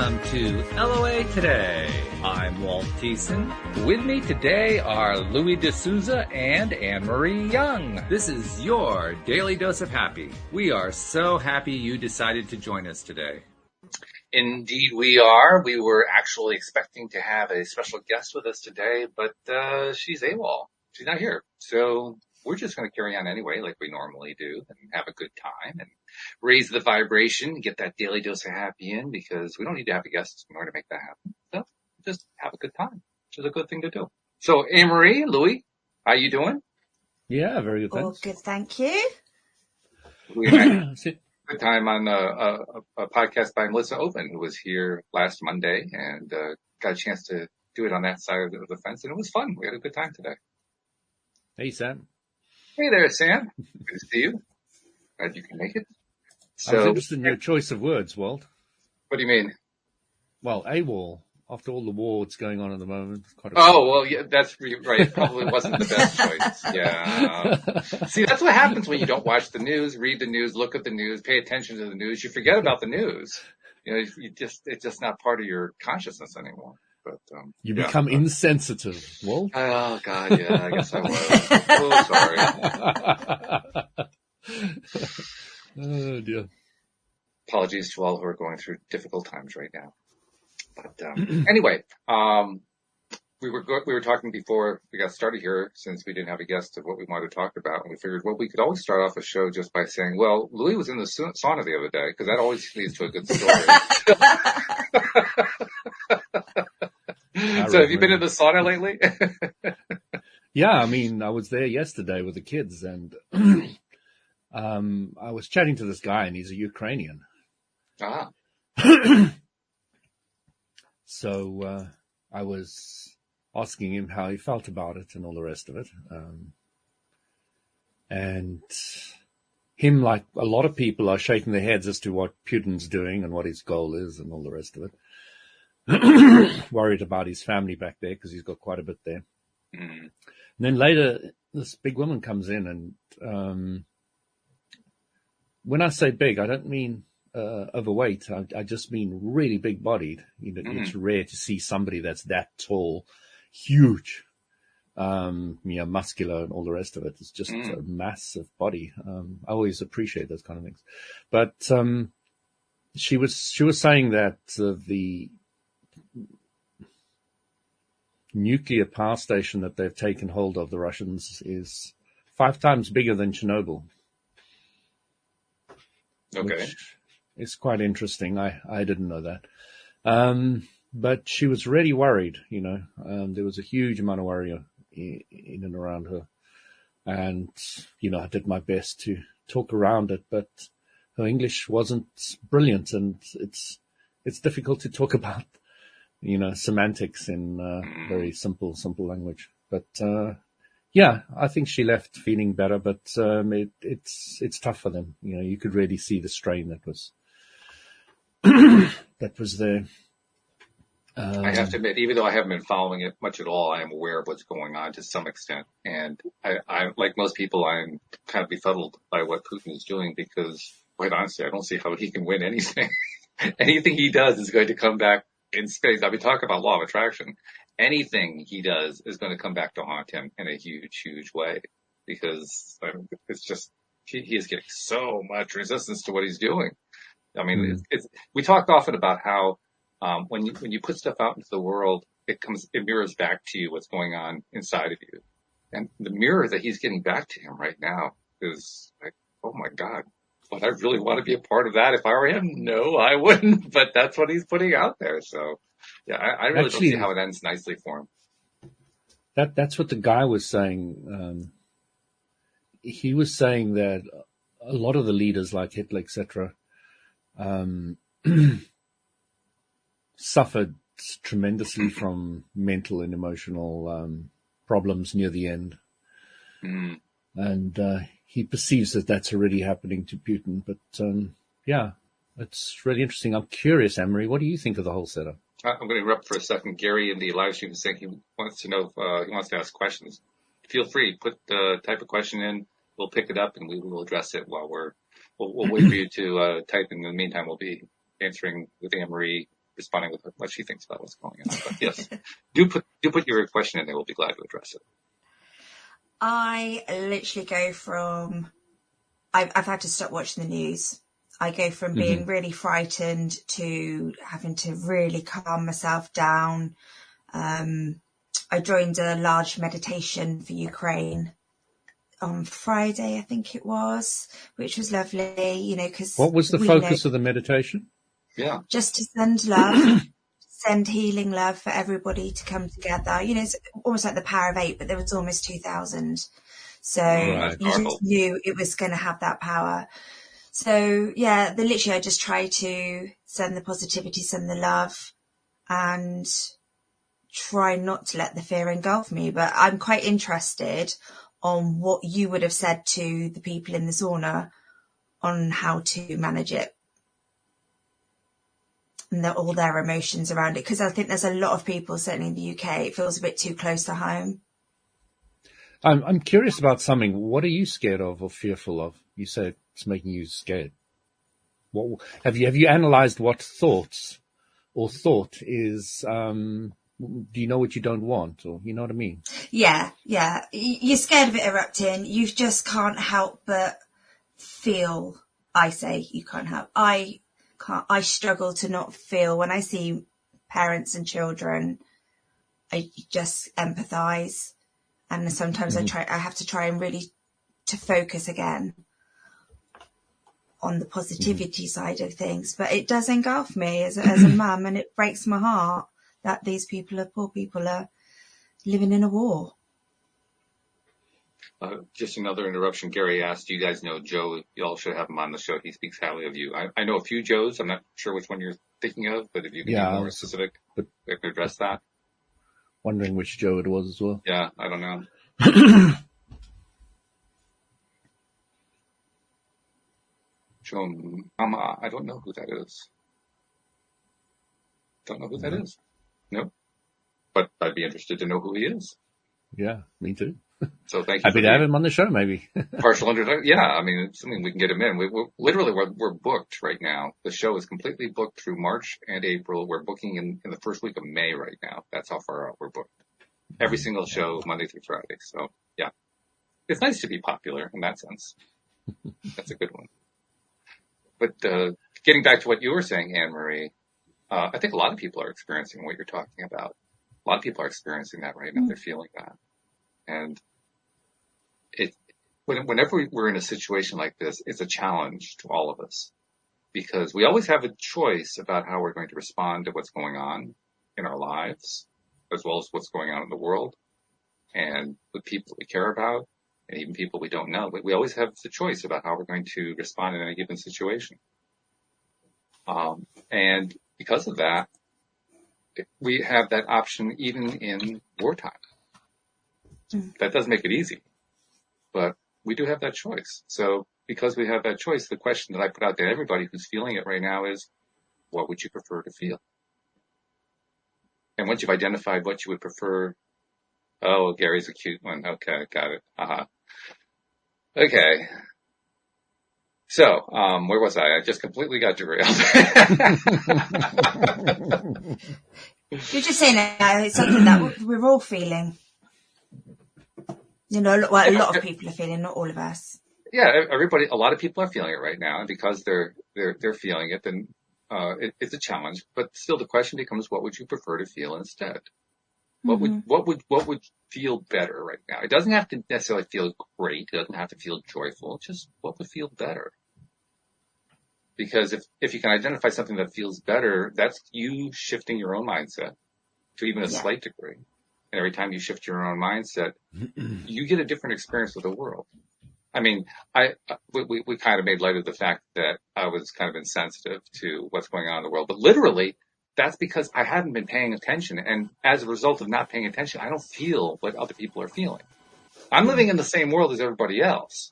welcome to LOA Today. I'm Walt Thiessen. With me today are Louis D'Souza and Anne-Marie Young. This is your Daily Dose of Happy. We are so happy you decided to join us today. Indeed we are. We were actually expecting to have a special guest with us today, but she's AWOL. She's not here. So we're just going to carry on anyway, like we normally do, and have a good time and raise the vibration, get that daily dose of happy in, because we don't need to have a guest in order to make that happen. So just have a good time, which is a good thing to do. So Anne-Marie, Louis, how you doing? Yeah, very good. All good, thank you. We had a good time on a podcast by Melissa Oven, who was here last Monday, and got a chance to do it on that side of the fence, and it was fun. We had a good time today. Hey, Sam. Hey there, Sam. Good to see you. Glad you can make it. I was interested in your choice of words, Walt. What do you mean? Well, AWOL, after all the war that's going on at the moment. Well, yeah, that's right. It probably wasn't the best choice. Yeah. See, that's what happens when you don't watch the news, read the news, look at the news, pay attention to the news. You forget about the news. You know, it's just not part of your consciousness anymore. But, you become insensitive, Walt. Oh, God, yeah, I guess I was. Oh, sorry. Oh, dear. Apologies to all who are going through difficult times right now. But anyway, we were talking before we got started here, since we didn't have a guest, of what we wanted to talk about, and we figured, well, we could always start off a show just by saying, well, Louis was in the sauna the other day, because that always leads to a good story. So have you been in the sauna lately? Yeah, I mean, I was there yesterday with the kids, and I was chatting to this guy, and he's a Ukrainian. Ah. So I was asking him how he felt about it and all the rest of it. And him, like a lot of people, are shaking their heads as to what Putin's doing and what his goal is and all the rest of it. Worried about his family back there because he's got quite a bit there. Mm. And then later, this big woman comes in, and when I say big, I don't mean overweight. I just mean really big-bodied. You know, It's rare to see somebody that's that tall, huge, muscular, and all the rest of it. It's just a massive body. I always appreciate those kind of things. But she was saying that the nuclear power station that they've taken hold of, the Russians, is 5 times bigger than Chernobyl. Okay. Which is quite interesting. I didn't know that. But she was really worried, you know. There was a huge amount of worry in and around her. And, you know, I did my best to talk around it, but her English wasn't brilliant, and it's difficult to talk about, you know, semantics in very simple language. But yeah, I think she left feeling better, but it's tough for them. You know, you could really see the strain that was there. I have to admit, even though I haven't been following it much at all, I am aware of what's going on to some extent. And I like most people, I'm kind of befuddled by what Putin is doing, because, quite honestly, I don't see how he can win anything. Anything he does is going to come back in space. I mean, talk about law of attraction. Anything he does is going to come back to haunt him in a huge, huge way, because it's just, he is getting so much resistance to what he's doing. I mean, we talked often about how, when you put stuff out into the world, it mirrors back to you what's going on inside of you. And the mirror that he's getting back to him right now is like, oh my God, would I really want to be a part of that if I were him? No, I wouldn't, but that's what he's putting out there. So yeah, I really don't see how it ends nicely for him. That's what the guy was saying. He was saying that a lot of the leaders like Hitler, etc., suffered tremendously from mental and emotional problems near the end. And he perceives that that's already happening to Putin. But yeah, it's really interesting. I'm curious, Anne-Marie, what do you think of the whole setup? I'm going to interrupt for a second. Gary in the live stream is saying he wants to know if he wants to ask questions. Feel free, type a question in. We'll pick it up and we will address it while we'll wait for you to type. In the meantime, we'll be answering with Anne-Marie responding with what she thinks about what's going on. But yes, do put your question in there. We'll be glad to address it. I literally go from, I've had to stop watching the news. I go from being really frightened to having to really calm myself down. I joined a large meditation for Ukraine on Friday, I think it was, which was lovely, because... What was the focus of the meditation? Yeah. Just to send love, send healing love for everybody to come together. It's almost like the Power of 8, but there was almost 2,000. So you just knew it was going to have that power. So, yeah, literally I just try to send the positivity, send the love, and try not to let the fear engulf me. But I'm quite interested on what you would have said to the people in the sauna on how to manage it and all their emotions around it. Because I think there's a lot of people, certainly in the UK, it feels a bit too close to home. I'm curious about something. What are you scared of or fearful of? You said it's making you scared. What have you analyzed what thoughts or thought is? Do you know what you don't want, or you know what I mean? Yeah. You're scared of it erupting. You just can't help but feel. I say you can't help. I can't. I struggle to not feel when I see parents and children. I just empathise, and sometimes I have to try and really to focus again on the positivity side of things. But it does engulf me as a mum, and it breaks my heart that these poor people are living in a war. Just another interruption. Gary asked, do you guys know Joe? You all should have him on the show. He speaks highly of you. I know a few Joes. I'm not sure which one you're thinking of, but if you can be more specific, we can address that. Wondering which Joe it was as well. Yeah, I don't know. Joe Mama, I don't know who that is. Don't know who that is. No. But I'd be interested to know who he is. Yeah, me too. So thank you. Happy to have him on the show, maybe. Partial introduction. Yeah, I mean, it's something we can get him in. We're booked right now. The show is completely booked through March and April. We're booking in the first week of May right now. That's how far out we're booked. Every single show, Monday through Friday. So, yeah. It's nice to be popular in that sense. That's a good one. But getting back to what you were saying, Anne-Marie, I think a lot of people are experiencing what you're talking about. A lot of people are experiencing that right now. They're feeling that. And whenever we're in a situation like this, it's a challenge to all of us because we always have a choice about how we're going to respond to what's going on in our lives, as well as what's going on in the world and with people that we care about and even people we don't know. But we always have the choice about how we're going to respond in any given situation. And because of that, we have that option even in wartime. That does make it easy, but we do have that choice. So because we have that choice, the question that I put out to everybody who's feeling it right now is, what would you prefer to feel? And once you've identified what you would prefer, oh, Gary's a cute one. Okay, got it. Okay. So, where was I? I just completely got derailed. You're just saying it's something that we're all feeling. A lot of people are feeling, not all of us. Yeah, a lot of people are feeling it right now, and because they're feeling it, then it's a challenge. But still, the question becomes, what would you prefer to feel instead? What would feel better right now? It doesn't have to necessarily feel great. It doesn't have to feel joyful. Just what would feel better? Because if you can identify something that feels better, that's you shifting your own mindset to even a slight degree. And every time you shift your own mindset, you get a different experience of the world. I mean, we kind of made light of the fact that I was kind of insensitive to what's going on in the world, but literally that's because I hadn't been paying attention. And as a result of not paying attention, I don't feel what other people are feeling. I'm living in the same world as everybody else,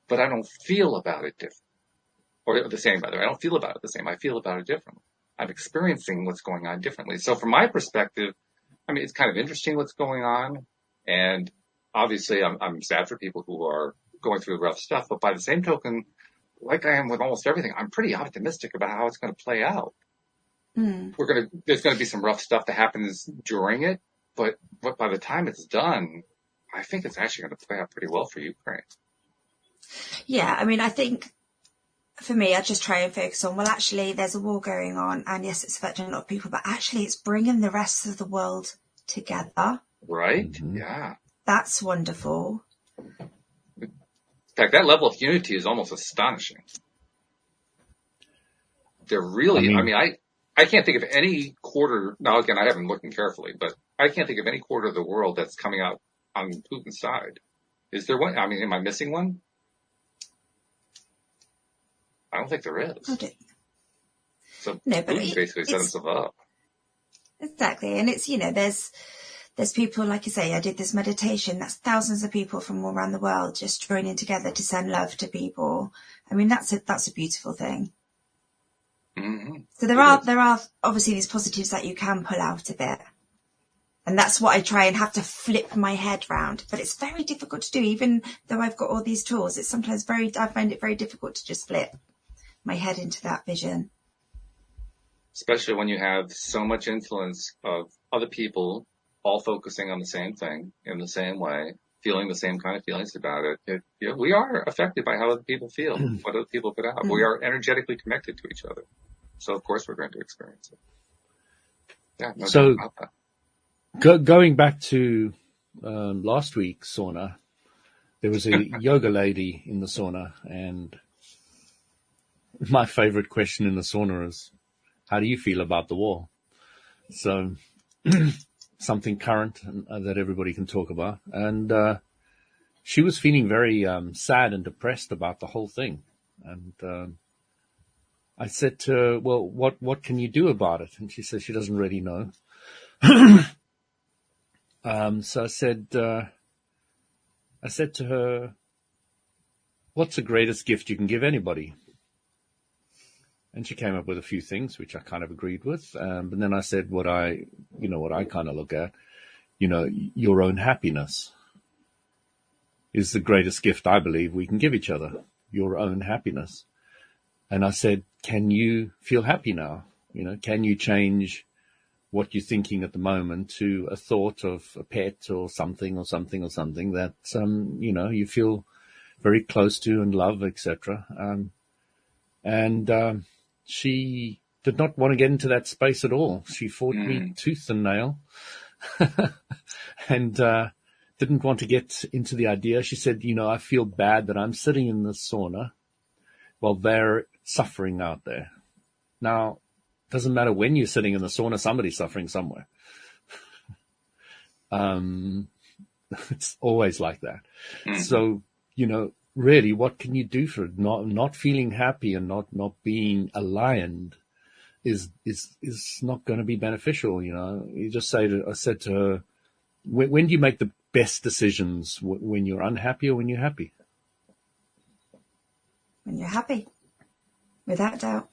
but I don't feel about it different. Or the same, by the way. I don't feel about it the same. I feel about it differently. I'm experiencing what's going on differently. So from my perspective, I mean, it's kind of interesting what's going on. And obviously I'm sad for people who are going through rough stuff. But by the same token, like I am with almost everything, I'm pretty optimistic about how it's going to play out. there's going to be some rough stuff that happens during it, but by the time it's done, I think it's actually going to play out pretty well for Ukraine. Yeah, I mean, I think for me, I just try and focus on, well, actually, there's a war going on, and yes, it's affecting a lot of people, but actually it's bringing the rest of the world together. Right? Mm-hmm. Yeah. That's wonderful. In fact, that level of unity is almost astonishing. They're really, I can't think of any quarter, now again, I haven't looked carefully, but I can't think of any quarter of the world that's coming out on Putin's side. Is there one? I mean, am I missing one? I don't think there is. Okay. So no, but Putin basically set himself up. Exactly. And it's, there's people, like you say, I did this meditation. That's thousands of people from all around the world just joining together to send love to people. I mean, that's a beautiful thing. Mm-hmm. So there are obviously these positives that you can pull out of it. And that's what I try and have to flip my head round. But it's very difficult to do, even though I've got all these tools. It's sometimes I find it very difficult to just flip my head into that vision. Especially when you have so much influence of other people all focusing on the same thing in the same way, feeling the same kind of feelings about it. We are affected by how other people feel, what other people put out. We are energetically connected to each other. So, of course, we're going to experience it. Yeah, no doubt about that. Going back to last week's sauna, there was a yoga lady in the sauna, and my favorite question in the sauna is, how do you feel about the war? So something current that everybody can talk about. And she was feeling very sad and depressed about the whole thing. And I said to her, well, what can you do about it? And she said she doesn't really know. So I said to her, what's the greatest gift you can give anybody? And she came up with a few things, which I kind of agreed with. But then I said what I kind of look at, your own happiness is the greatest gift I believe we can give each other, your own happiness. And I said, can you feel happy now? Can you change what you're thinking at the moment to a thought of a pet or something that, you feel very close to and love, etc. She did not want to get into that space at all. She fought me tooth and nail and didn't want to get into the idea. She said, I feel bad that I'm sitting in the sauna while they're suffering out there. Now, it doesn't matter when you're sitting in the sauna, somebody's suffering somewhere. It's always like that. So, really, what can you do for it? Not feeling happy and not being aligned is not going to be beneficial. You just I said to her, when do you make the best decisions? When you're unhappy or when you're happy? When you're happy, without doubt.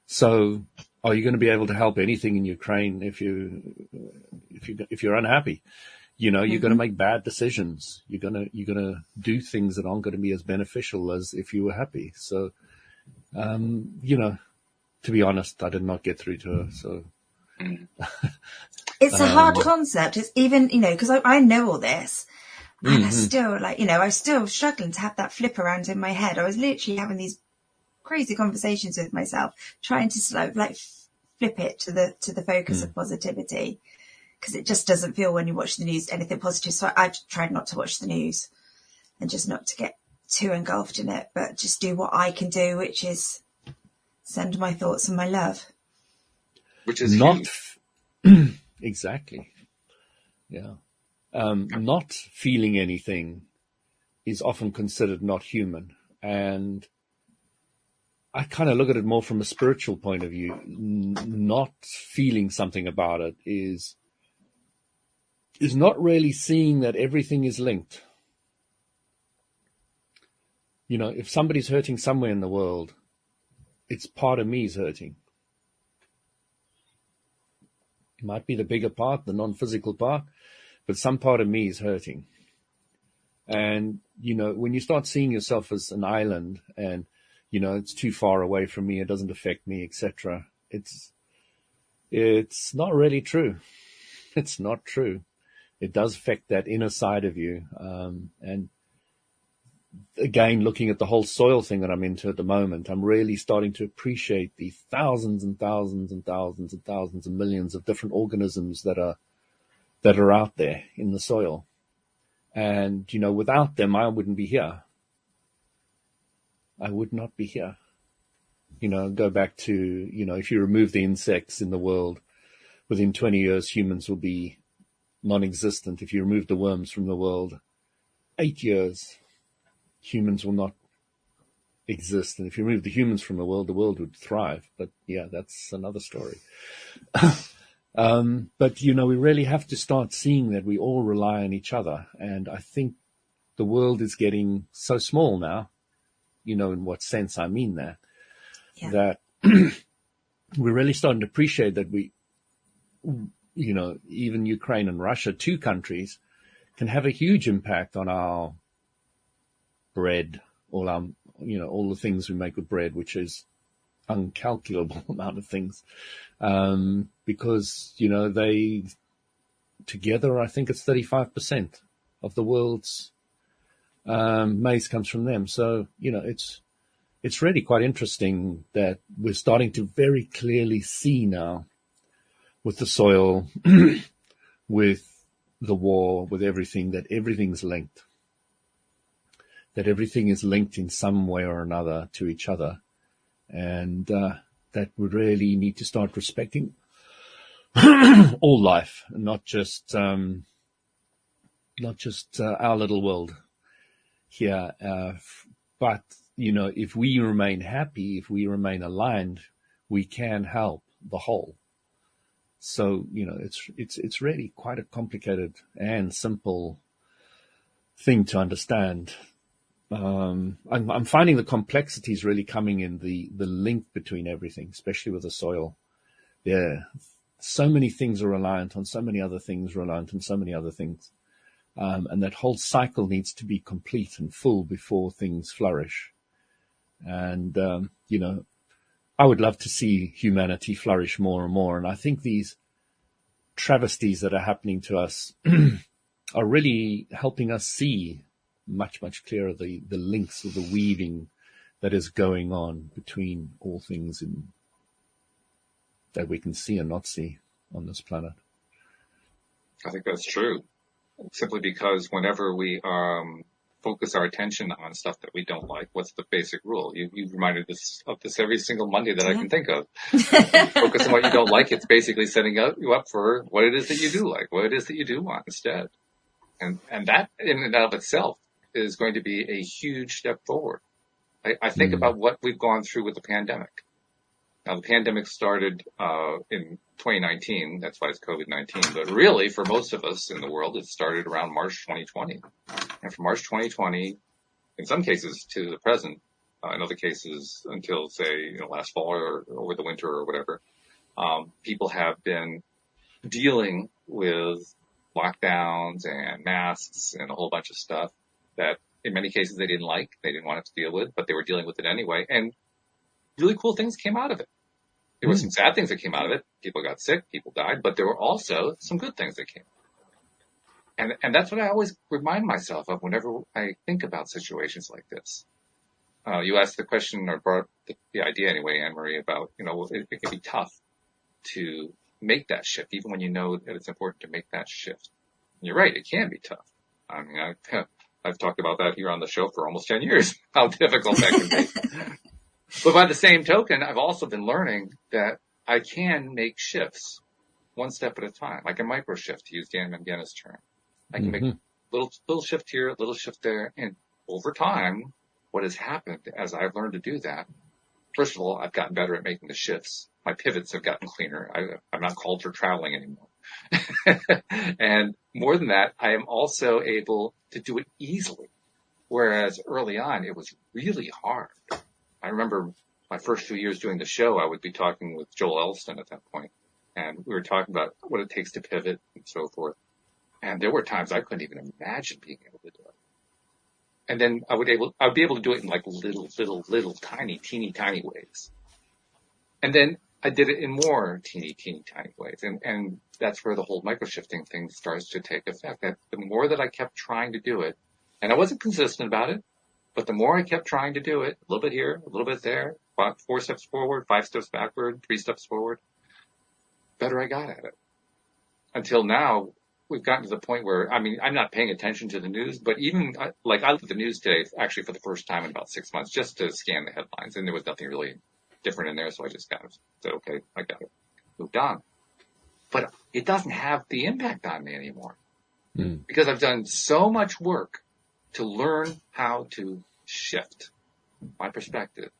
So, are you going to be able to help anything in Ukraine if you're unhappy? You're going to make bad decisions. You're going to do things that aren't going to be as beneficial as if you were happy. So, to be honest, I did not get through to her. So it's a hard concept. It's even, because I know all this and I still I was still struggling to have that flip around in my head. I was literally having these crazy conversations with myself, trying to flip it to the focus of positivity. Because it just doesn't feel when you watch the news anything positive. So I've tried not to watch the news and just not to get too engulfed in it, but just do what I can do, which is send my thoughts and my love. Which is not exactly. Yeah. Not feeling anything is often considered not human. And I kind of look at it more from a spiritual point of view. Not feeling something about it is not really seeing that everything is linked. If somebody's hurting somewhere in the world, it's part of me is hurting. It might be the bigger part, the non-physical part, but some part of me is hurting. And, when you start seeing yourself as an island and, it's too far away from me, it doesn't affect me, etc., It's not really true. It's not true. It does affect that inner side of you. And again, looking at the whole soil thing that I'm into at the moment, I'm really starting to appreciate the thousands and thousands and thousands and thousands and millions of different organisms that are out there in the soil. And, without them, I wouldn't be here. I would not be here. Go back to, if you remove the insects in the world, within 20 years, humans will be non-existent. If you remove the worms from the world, 8 years, humans will not exist. And if you remove the humans from the world would thrive. But yeah, that's another story. But, we really have to start seeing that we all rely on each other. And I think the world is getting so small now, in what sense I mean that, that we're really starting to appreciate that we, even Ukraine and Russia, two countries, can have a huge impact on our bread, all the things we make with bread, which is uncalculable amount of things, because, they together, I think it's 35% of the world's maize comes from them. So, it's really quite interesting that we're starting to very clearly see now with the soil, with the war, with everything, that everything's linked, that everything is linked in some way or another to each other. And that we really need to start respecting all life, not just our little world here. But, if we remain happy, if we remain aligned, we can help the whole. So, it's really quite a complicated and simple thing to understand. I'm finding the complexities really coming in the link between everything, especially with the soil. So many things are reliant on so many other things, and that whole cycle needs to be complete and full before things flourish. And, I would love to see humanity flourish more and more. And I think these travesties that are happening to us are really helping us see much, much clearer the links of the weaving that is going on between all things that we can see and not see on this planet. I think that's true. Simply because whenever we focus our attention on stuff that we don't like, what's the basic rule? You've reminded us of this every single Monday that I can think of. Focus on what you don't like. It's basically setting you up for what it is that you do like, what it is that you do want instead. And that in and of itself is going to be a huge step forward. I think about what we've gone through with the pandemic. Now, the pandemic started in 2019. That's why it's COVID-19. But really, for most of us in the world, it started around March 2020. And from March 2020, in some cases to the present, in other cases until, say, last fall or over the winter or whatever, people have been dealing with lockdowns and masks and a whole bunch of stuff that in many cases they didn't like, they didn't want to deal with, but they were dealing with it anyway. And really cool things came out of it. There were some sad things that came out of it. People got sick, people died, but there were also some good things that came. And that's what I always remind myself of whenever I think about situations like this. You asked the question, or brought the idea anyway, Anne-Marie, about, it can be tough to make that shift, even when you know that it's important to make that shift. And you're right, it can be tough. I mean, I've talked about that here on the show for almost 10 years, how difficult that can be. But by the same token, I've also been learning that I can make shifts one step at a time, like a micro shift, to use Dan Mangana's term. I can make little shift here, little shift there. And over time, what has happened as I've learned to do that, first of all, I've gotten better at making the shifts. My pivots have gotten cleaner. I'm not called for traveling anymore. And more than that, I am also able to do it easily. Whereas early on, it was really hard. I remember my first few years doing the show, I would be talking with Joel Elston at that point, and we were talking about what it takes to pivot and so forth. And there were times I couldn't even imagine being able to do it. And then I would be able to do it in like little, tiny, teeny tiny ways. And then I did it in more teeny tiny ways. And that's where the whole micro-shifting thing starts to take effect. That the more that I kept trying to do it, and I wasn't consistent about it, but the more I kept trying to do it, a little bit here, a little bit there, 4 steps forward, 5 steps backward, 3 steps forward, better I got at it. Until now, we've gotten to the point where, I mean, I'm not paying attention to the news, but even, like, I looked at the news today, actually for the first time in about 6 months, just to scan the headlines, and there was nothing really different in there, so I just kind of said, okay, I got it. Moved on. But it doesn't have the impact on me anymore. Because I've done so much work to learn how to shift my perspective.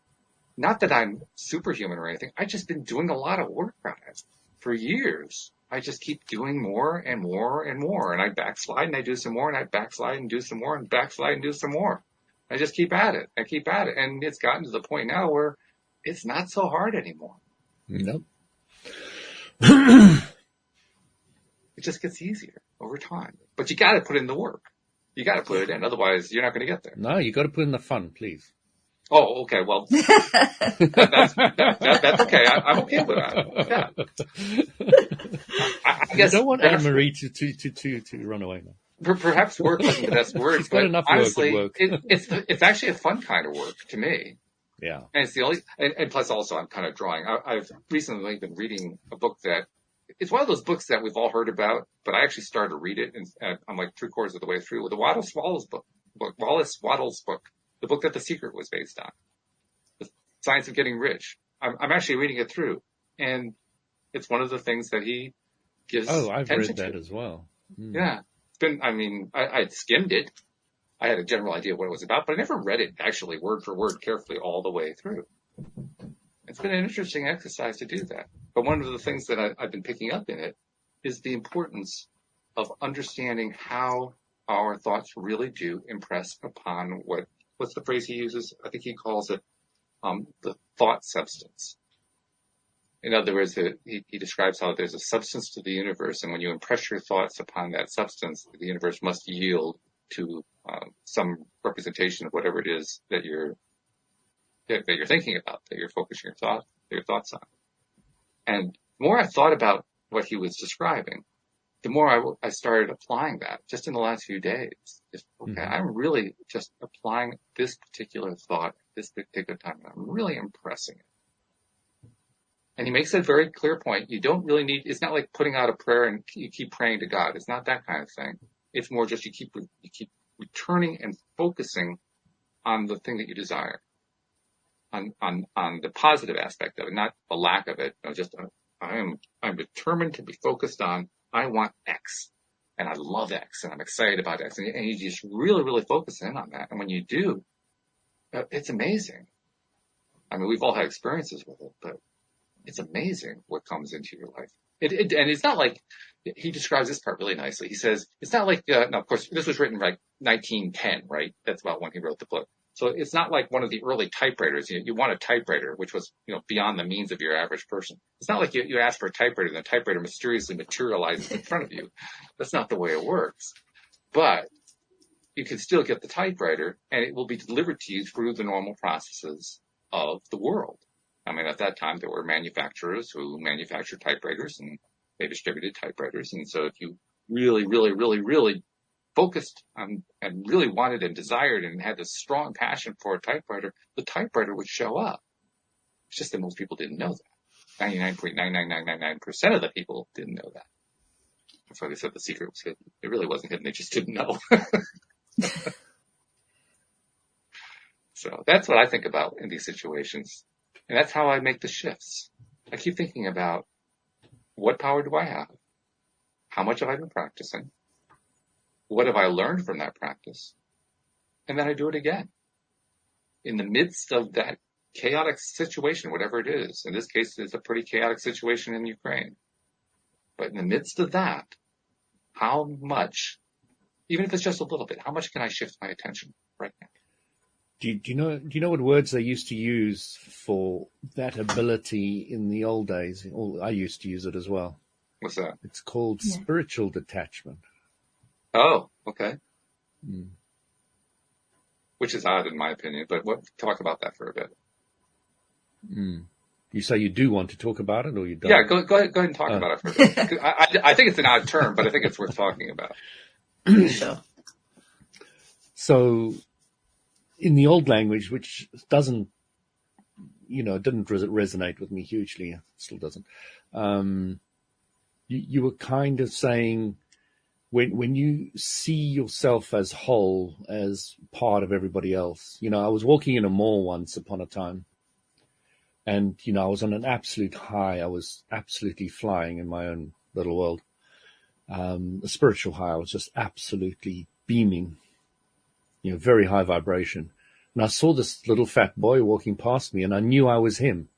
Not that I'm superhuman or anything. I've just been doing a lot of work on it for years. I just keep doing more and more and more. And I backslide and I do some more, and I backslide and do some more, and backslide and do some more. I just keep at it. I keep at it. And it's gotten to the point now where it's not so hard anymore. Nope. It just gets easier over time. But you got to put in the work. You got to put it in. Otherwise, you're not going to get there. No, you got to put in the fun, please. Oh, okay. Well, that's okay. I'm okay with that. Yeah. I guess you don't want Anne-Marie to run away now. Perhaps work isn't the best word. She's got enough honestly, work. It's actually a fun kind of work to me. Yeah. And it's the only, and plus also I'm kind of drawing. I've recently been reading a book that, it's one of those books that we've all heard about, but I actually started to read it, and I'm like 3/4 of the way through, with the Wallace Wattles book, the book that The Secret was based on, The Science of Getting Rich. I'm actually reading it through, and it's one of the things that he gives attention to. Oh, I've read that as well. Yeah. It's been, I mean, I skimmed it. I had a general idea what it was about, but I never read it actually word for word carefully all the way through. It's been an interesting exercise to do that. But one of the things that I've been picking up in it is the importance of understanding how our thoughts really do impress upon what's the phrase he uses? I think he calls it the thought substance. In other words, he describes how there's a substance to the universe, and when you impress your thoughts upon that substance, the universe must yield to some representation of whatever it is that you're thinking about, that you're focusing your thoughts on. And the more I thought about what he was describing, the more I started applying that just in the last few days. I'm really just applying this particular thought at this particular time, and I'm really impressing it. And he makes a very clear point. You don't really need, it's not like putting out a prayer and you keep praying to God. It's not that kind of thing. It's more just you keep returning and focusing on the thing that you desire, on the positive aspect of it, not the lack of it. I'm determined to be focused on, I want X, and I love X, and I'm excited about X, and you just really, really focus in on that. And when you do, it's amazing. I mean, we've all had experiences with it, but it's amazing what comes into your life. And it's not like, he describes this part really nicely. He says, it's not like, now of course, this was written like 1910, right? That's about when he wrote the book. So it's not like one of the early typewriters. You want a typewriter, which was, beyond the means of your average person. It's not like you ask for a typewriter and the typewriter mysteriously materializes in front of you. That's not the way it works. But you can still get the typewriter, and it will be delivered to you through the normal processes of the world. I mean, at that time, there were manufacturers who manufactured typewriters, and they distributed typewriters. And so if you really, really, really, really focused on and really wanted and desired and had this strong passion for a typewriter, the typewriter would show up. It's just that most people didn't know that. 99.99999% of the people didn't know that. That's why they said the secret was hidden. It really wasn't hidden. They just didn't know. So that's what I think about in these situations. And that's how I make the shifts. I keep thinking about, what power do I have? How much have I been practicing? What have I learned from that practice? And then I do it again. In the midst of that chaotic situation, whatever it is, in this case, it's a pretty chaotic situation in Ukraine. But in the midst of that, how much, even if it's just a little bit, how much can I shift my attention right now? Do you know what words they used to use for that ability in the old days? I used to use it as well. What's that? It's called spiritual detachment. Oh, okay. Which is odd in my opinion, but talk about that for a bit. You say you do want to talk about it, or you don't? Yeah, go ahead and talk about it for a bit. I think it's an odd term, but I think it's worth talking about. Sure. So, in the old language, which didn't resonate with me hugely, still doesn't. You were kind of saying, when you see yourself as whole, as part of everybody else. I was walking in a mall once upon a time, and, I was on an absolute high. I was absolutely flying in my own little world. A spiritual high. I was just absolutely beaming, very high vibration. And I saw this little fat boy walking past me, and I knew I was him.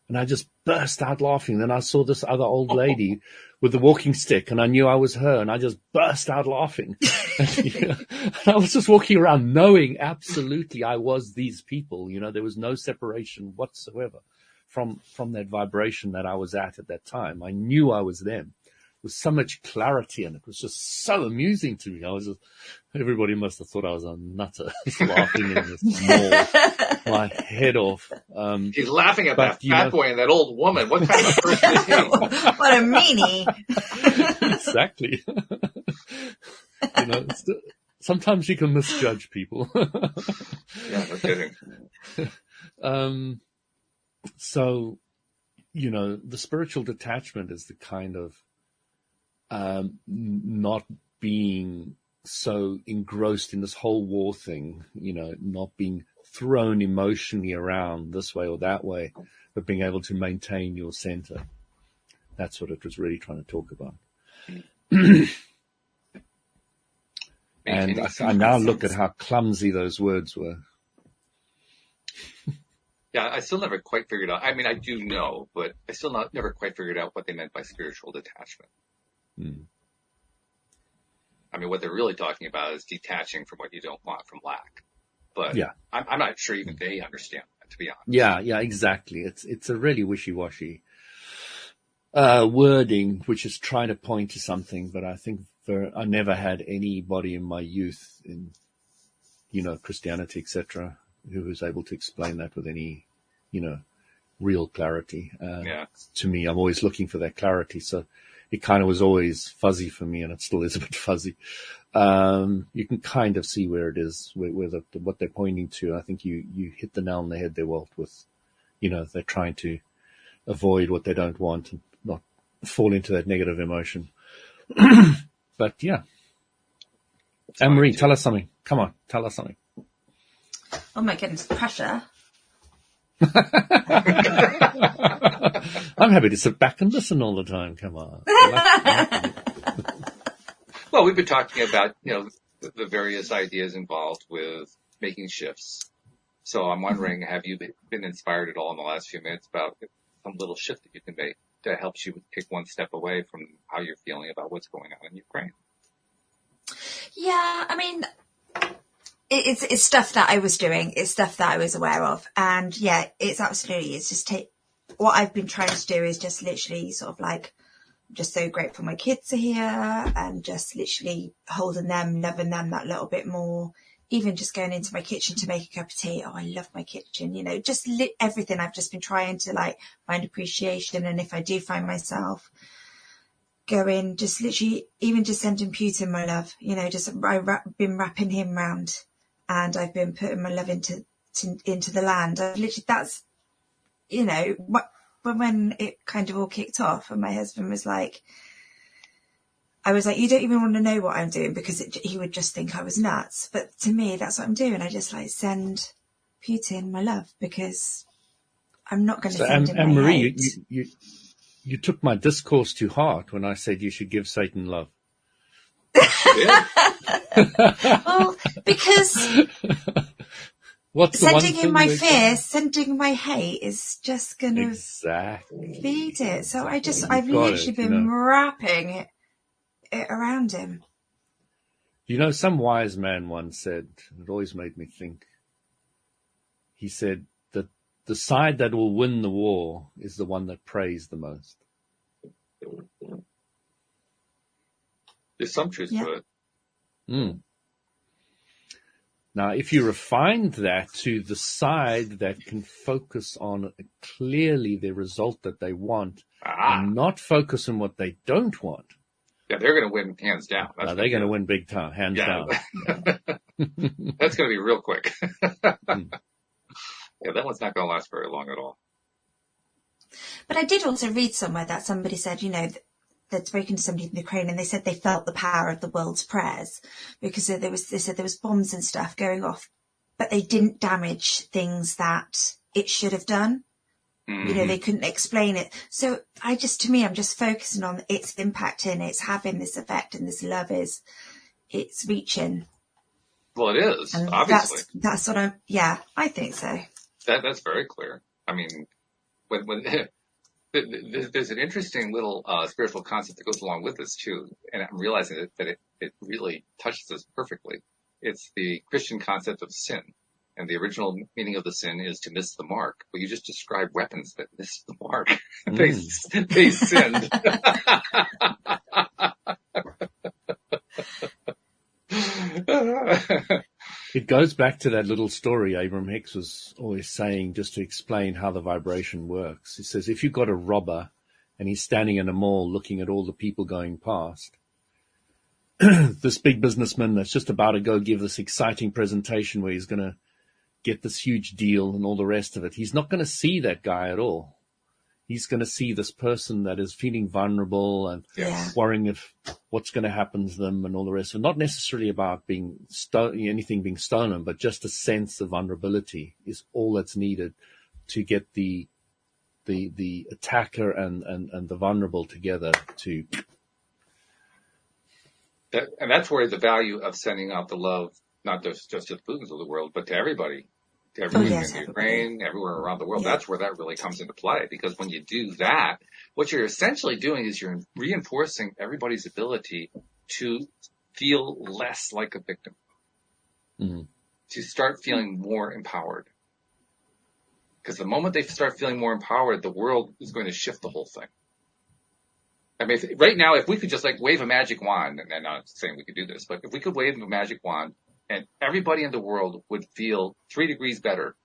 And I just burst out laughing. Then I saw this other old lady with the walking stick, and I knew I was her, and I just burst out laughing. And I was just walking around knowing absolutely I was these people. There was no separation whatsoever from that vibration that I was at that time. I knew I was them with so much clarity, and it was just so amusing to me. Everybody must have thought I was a nutter, just laughing in this mall, my head off. He's laughing at that fat boy and that old woman. What kind of person is he? What a meanie. Exactly. Sometimes you can misjudge people. Yeah, no kidding. So, the spiritual detachment is the kind of not being so engrossed in this whole war thing, not being thrown emotionally around this way or that way, but being able to maintain your center. That's what it was really trying to talk about. And I now look at how clumsy those words were. Yeah, I still never quite figured out. I mean, I do know, but I still never quite figured out what they meant by spiritual detachment. I mean, what they're really talking about is detaching from what you don't want, from lack. But yeah. I'm not sure even they understand that, to be honest. Yeah, exactly. It's a really wishy-washy wording, which is trying to point to something. But I think I never had anybody in my youth in, Christianity, etc., who was able to explain that with any, real clarity. To me, I'm always looking for that clarity. So it kind of was always fuzzy for me, and it still is a bit fuzzy. You can kind of see where it is, where what they're pointing to. I think you hit the nail on the head there, Walt, with, they're trying to avoid what they don't want and not fall into that negative emotion. But yeah. Anne-Marie, tell us something. Come on, tell us something. Oh my goodness, pressure. I'm happy to sit back and listen all the time. Come on. Well, we've been talking about, the various ideas involved with making shifts. So I'm wondering, have you been inspired at all in the last few minutes about some little shift that you can make that helps you take one step away from how you're feeling about what's going on in Ukraine? Yeah, I mean, it's stuff that I was doing. It's stuff that I was aware of. And yeah, it's just what I've been trying to do is just literally sort of like, I'm just so grateful my kids are here, and just literally holding them, loving them that little bit more. Even just going into my kitchen to make a cup of tea. Oh, I love my kitchen, just everything. I've just been trying to like find appreciation. And if I do find myself going, just literally even just sending Putin my love, I've been wrapping him round, and I've been putting my love into the land. I've literally, that's, when it kind of all kicked off, and my husband was like, I was like, you don't even want to know what I'm doing, because he would just think I was nuts. But to me, that's what I'm doing. I just like send Putin my love, because I'm not going to send him my hate. You took my discourse to heart when I said you should give Satan love. Well, because sending him my fear, sending my hate is just going to feed it. So I've literally been wrapping it around him. Some wise man once said, it always made me think. He said that the side that will win the war is the one that prays the most. There's some truth to it. Now, if you refined that to the side that can focus on clearly the result that they want and not focus on what they don't want. Yeah, they're going to win hands down. They're going to win big time, hands down. That's going to be real quick. Yeah, that one's not going to last very long at all. But I did also read somewhere that somebody said, they'd spoken to somebody in Ukraine and they said they felt the power of the world's prayers because they said there was bombs and stuff going off, but they didn't damage things that it should have done. Mm-hmm. They couldn't explain it. So I'm just focusing on its impact and it's having this effect, and this love it's reaching. Well, it is, and obviously. That's what I think so. That's very clear. I mean, when there's an interesting little spiritual concept that goes along with this too, and I'm realizing that it really touches us perfectly. It's the Christian concept of sin, and the original meaning of the sin is to miss the mark. Well, you just described weapons that missed the mark. They sinned. It goes back to that little story Abraham Hicks was always saying, just to explain how the vibration works. He says, if you've got a robber and he's standing in a mall looking at all the people going past, this big businessman that's just about to go give this exciting presentation where he's going to get this huge deal and all the rest of it, he's not going to see that guy at all. He's going to see this person that is feeling vulnerable and worrying if what's going to happen to them and all the rest of it. Not necessarily about anything being stolen, but just a sense of vulnerability is all that's needed to get the attacker and the vulnerable together to. And that's where the value of sending out the love, not just to the Putins of the world, but to everybody. To everyone in Ukraine, everywhere around the world. Yeah. That's where that really comes into play, because when you do that, what you're essentially doing is you're reinforcing everybody's ability to feel less like a victim, to start feeling more empowered. Because the moment they start feeling more empowered, the world is going to shift the whole thing. I mean, right now, if we could just wave a magic wand, and I'm not saying we could do this, but if we could wave a magic wand, and everybody in the world would feel 3 degrees better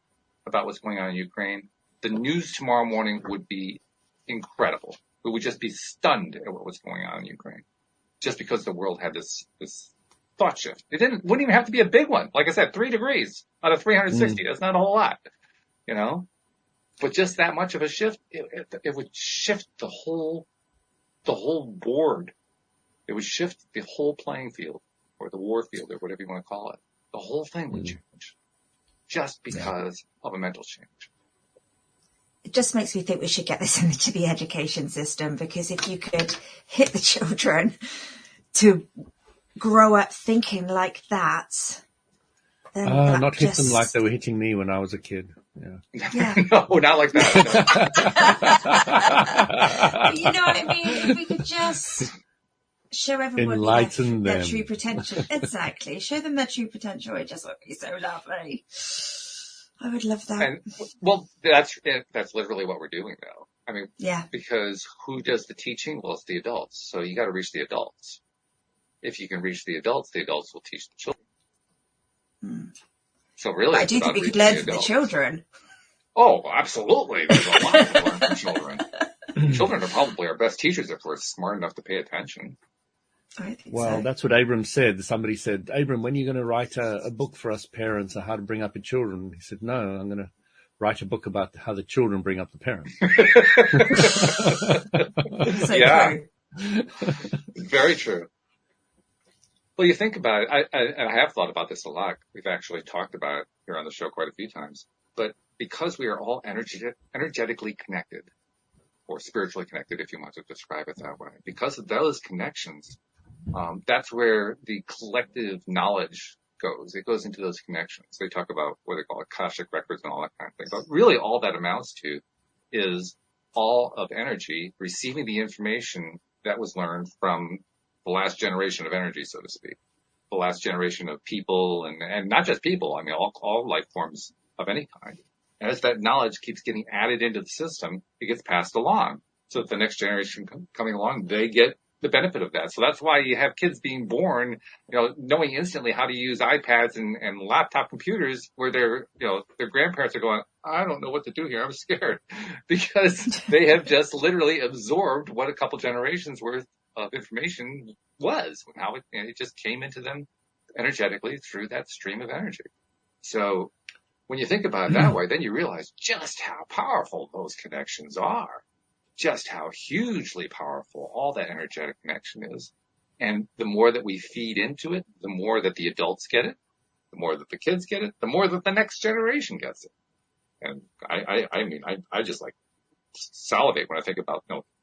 about what's going on in Ukraine, the news tomorrow morning would be incredible. We would just be stunned at what was going on in Ukraine, just because the world had this thought shift. Wouldn't even have to be a big one. Like I said, 3 degrees out of 360. That's not a whole lot, But just that much of a shift, it would shift the whole board. It would shift the whole playing field, or the war field, or whatever you want to call it. The whole thing would change just because of a mental change. It just makes me think we should get this into the education system, because if you could hit the children to grow up thinking like that, then not hit them like they were hitting me when I was a kid. Yeah. No, not like that. You know what I mean? If we could just show everyone their true potential. Exactly. Show them their true potential. It just would be so lovely. I would love that. And, well, that's literally what we're doing, though. I mean, because who does the teaching? Well, it's the adults. So you got to reach the adults. If you can reach the adults will teach the children. So really, I do think we could learn from the children. Oh, absolutely. There's a lot to learn from children. Children are probably our best teachers if we're smart enough to pay attention. That's what Abram said. Somebody said, Abram, when are you going to write a book for us parents on how to bring up your children? He said, no, I'm going to write a book about how the children bring up the parents. True. Very true. Well, you think about it, and I have thought about this a lot. We've actually talked about it here on the show quite a few times. But because we are all energetically connected, or spiritually connected, if you want to describe it that way, because of those connections, that's where the collective knowledge goes. It goes into those connections. They talk about what they call Akashic records and all that kind of thing. But really all that amounts to is all of energy receiving the information that was learned from the last generation of energy, so to speak. The last generation of people, and not just people, I mean, all life forms of any kind. And as that knowledge keeps getting added into the system, it gets passed along. So that the next generation coming along, they get the benefit of that. So that's why you have kids being born, knowing instantly how to use iPads and laptop computers, where their grandparents are going, I don't know what to do here. I'm scared, because they have just literally absorbed what a couple generations worth of information was, how it just came into them energetically through that stream of energy. So when you think about it that way, then you realize just how powerful those connections are. Just how hugely powerful all that energetic connection is. And the more that we feed into it, the more that the adults get it, the more that the kids get it, the more that the next generation gets it. And I just like salivate when I think about,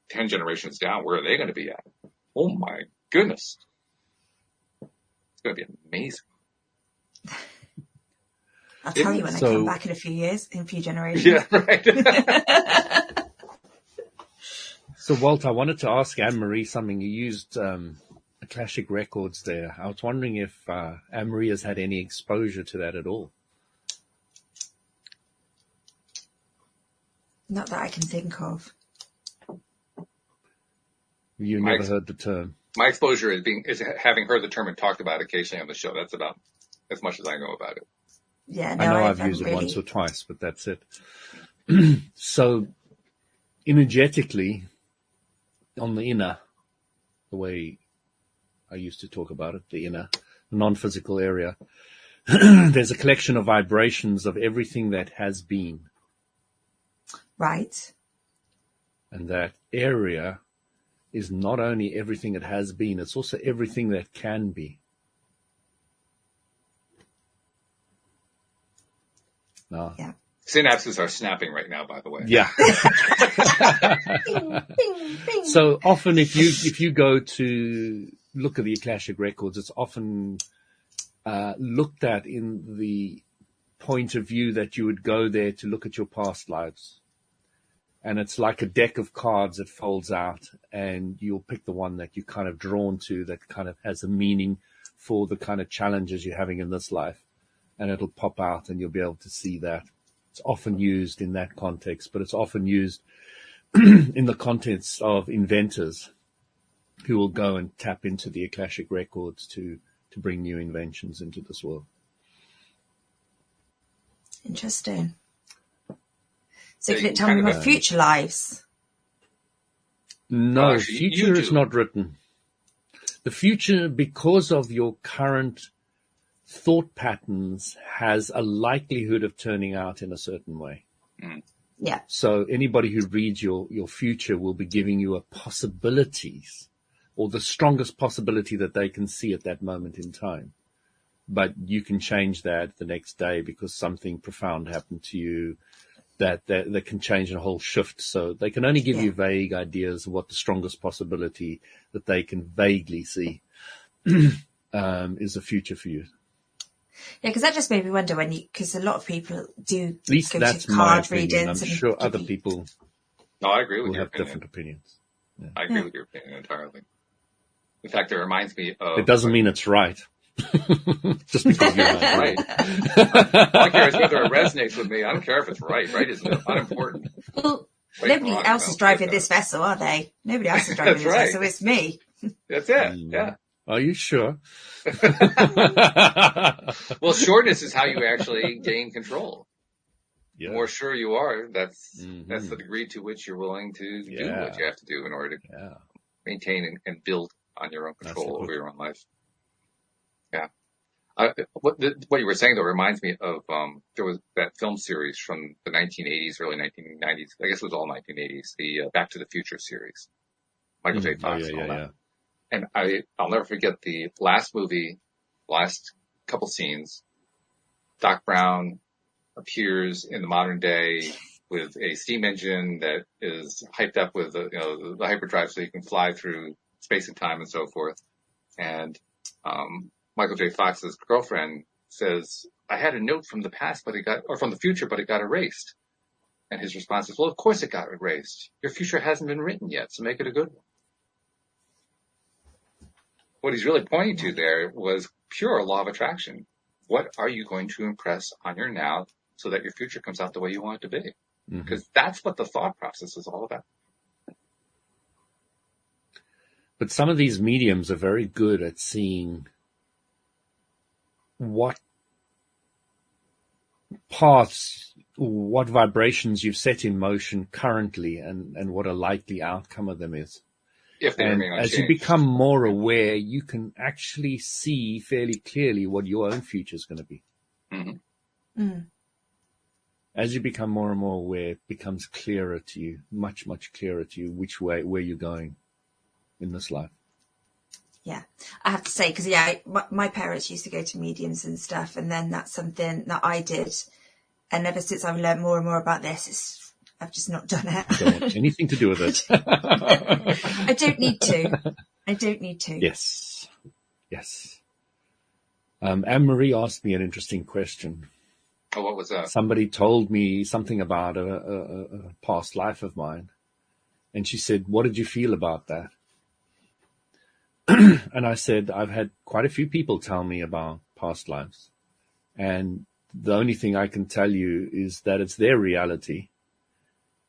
10 generations down, where are they going to be at? Oh my goodness. It's going to be amazing. I'll tell you when I come back in a few generations. Yeah, right. So, Walter, I wanted to ask Anne-Marie something. You used Akashic Records there. I was wondering if Anne-Marie has had any exposure to that at all. Not that I can think of. You never heard the term? My exposure is having heard the term and talked about it occasionally on the show. That's about as much as I know about it. Yeah, no, I know I've used it once or twice, but that's it. So, energetically, on the inner, the way I used to talk about it, the inner, non-physical area, there's a collection of vibrations of everything that has been. Right. And that area is not only everything that has been, it's also everything that can be. No. Yeah. Synapses are snapping right now, by the way. Yeah. Bing, bing, bing. So often if you go to look at the Akashic Records, it's often looked at in the point of view that you would go there to look at your past lives. And it's like a deck of cards that folds out, and you'll pick the one that you're kind of drawn to, that kind of has a meaning for the kind of challenges you're having in this life. And it'll pop out and you'll be able to see that. It's often used in that context, but it's often used in the context of inventors who will go and tap into the Akashic Records to bring new inventions into this world. Interesting. So can it tell me about future lives? No, future is not written. The future, because of your current thought patterns, has a likelihood of turning out in a certain way. Yeah. So anybody who reads your future will be giving you a possibilities, or the strongest possibility that they can see at that moment in time. But you can change that the next day because something profound happened to you that can change a whole shift. So they can only give you vague ideas of what the strongest possibility that they can vaguely see is the future for you. Yeah, because that just made me wonder because a lot of people do at least go that's to card my opinion. readings. I'm sure other people I agree with will your have opinion. different opinions. Yeah. I agree with your opinion entirely. In fact, it reminds me of... It doesn't mean it's right. Just because you're right. All I care is whether it resonates with me. I don't care if it's right. Right is unimportant. Well, nobody else is driving this vessel, are they? Nobody else is driving this vessel. It's me. That's it. Yeah. Are you sure? Well, sureness is how you actually gain control. Yeah. The more sure you are, that's the degree to which you're willing to do what you have to do in order to maintain and build on your own control over your own life. Yeah. What you were saying though reminds me of there was that film series from the 1980s, early 1990s. I guess it was all 1980s. The Back to the Future series. Michael J. Fox and all that. And I'll never forget the last movie, last couple scenes. Doc Brown appears in the modern day with a steam engine that is hyped up with the hyperdrive so you can fly through space and time and so forth. And Michael J. Fox's girlfriend says, I had a note from the past, from the future, but it got erased. And his response is, well, of course it got erased. Your future hasn't been written yet, so make it a good one. What he's really pointing to there was pure law of attraction. What are you going to impress on your now so that your future comes out the way you want it to be? Because that's what the thought process is all about. But some of these mediums are very good at seeing what paths, what vibrations you've set in motion currently, and what a likely outcome of them is. If they remain unchanged. As you become more aware, you can actually see fairly clearly what your own future is going to be. Mm-hmm. Mm. As you become more and more aware, it becomes clearer to you, much, much clearer to you, where you're going in this life. Yeah, I have to say, because my parents used to go to mediums and stuff, and then that's something that I did. And ever since I've learned more and more about this, I've just not done it. I don't want anything to do with it. I don't need to. Yes. Anne-Marie asked me an interesting question. Oh, what was that? Somebody told me something about a past life of mine. And she said, what did you feel about that? And I said, I've had quite a few people tell me about past lives. And the only thing I can tell you is that it's their reality.